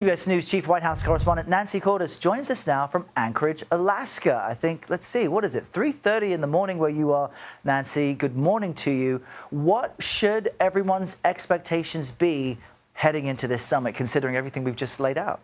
CBS News Chief White House correspondent Nancy Cordes joins us now from Anchorage, Alaska. I think, let's see, what is it, 3:30 in the morning where you are, Nancy. Good morning to you. What should everyone's expectations be heading into this summit, considering everything we've just laid out?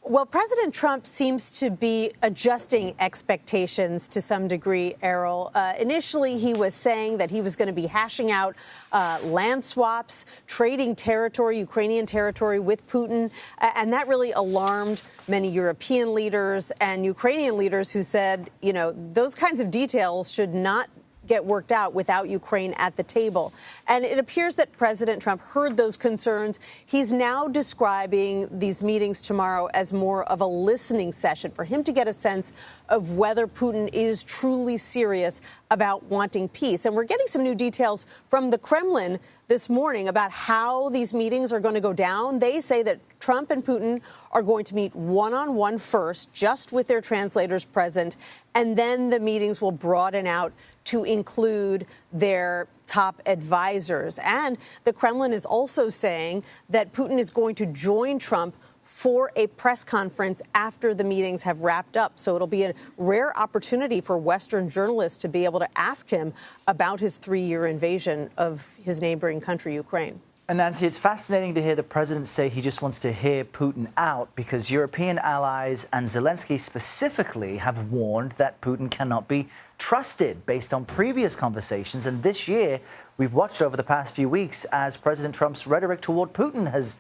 Well, President Trump seems to be adjusting expectations to some degree, Errol. Initially, he was saying that he was going to be hashing out land swaps, trading territory, Ukrainian territory with Putin. And that really alarmed many European leaders and Ukrainian leaders who said, you know, those kinds of details should not get worked out without Ukraine at the table. And it appears that President Trump heard those concerns. He's now describing these meetings tomorrow as more of a listening session for him to get a sense of whether Putin is truly serious about wanting peace. And we're getting some new details from the Kremlin this morning about how these meetings are going to go down. They say that Trump and Putin are going to meet one-on-one first, just with their translators present, and then the meetings will broaden out to include their top advisors. And the Kremlin is also saying that Putin is going to join Trump for a press conference after the meetings have wrapped up. So it'll be a rare opportunity for Western journalists to be able to ask him about his 3-year invasion of his neighboring country, Ukraine. And Nancy, it's fascinating to hear the president say he just wants to hear Putin out, because European allies and Zelensky specifically have warned that Putin cannot be trusted based on previous conversations. And this year, we've watched over the past few weeks as President Trump's rhetoric toward Putin has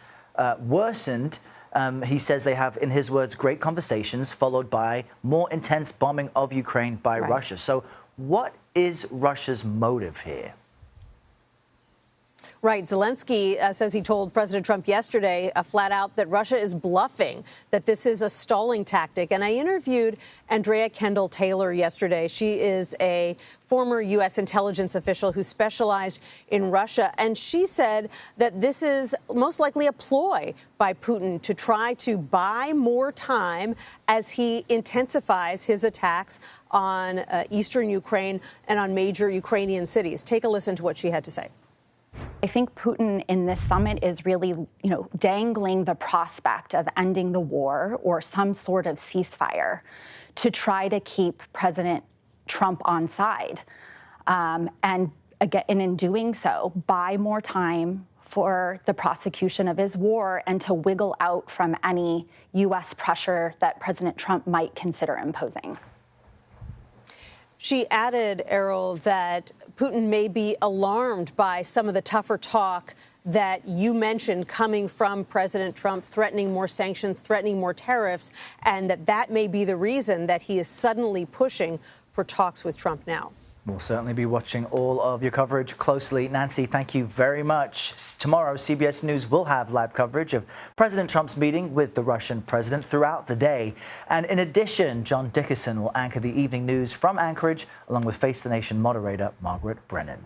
worsened. He says they have, in his words, great conversations, followed by more intense bombing of Ukraine by Russia. So what is Russia's motive here? Right. Zelensky says he told President Trump yesterday flat out that Russia is bluffing, that this is a stalling tactic. And I interviewed Andrea Kendall-Taylor yesterday. She is a former U.S. intelligence official who specialized in Russia. And she said that this is most likely a ploy by Putin to try to buy more time as he intensifies his attacks on eastern Ukraine and on major Ukrainian cities. Take a listen to what she had to say. I think Putin in this summit is really, dangling the prospect of ending the war or some sort of ceasefire to try to keep President Trump on side. And in doing so, buy more time for the prosecution of his war and to wiggle out from any U.S. pressure that President Trump might consider imposing. She added, Errol, that Putin may be alarmed by some of the tougher talk that you mentioned coming from President Trump, threatening more sanctions, threatening more tariffs, and that may be the reason that he is suddenly pushing for talks with Trump now. We'll certainly be watching all of your coverage closely. Nancy, thank you very much. Tomorrow, CBS News will have live coverage of President Trump's meeting with the Russian president throughout the day. And in addition, John Dickerson will anchor the evening news from Anchorage, along with Face the Nation moderator Margaret Brennan.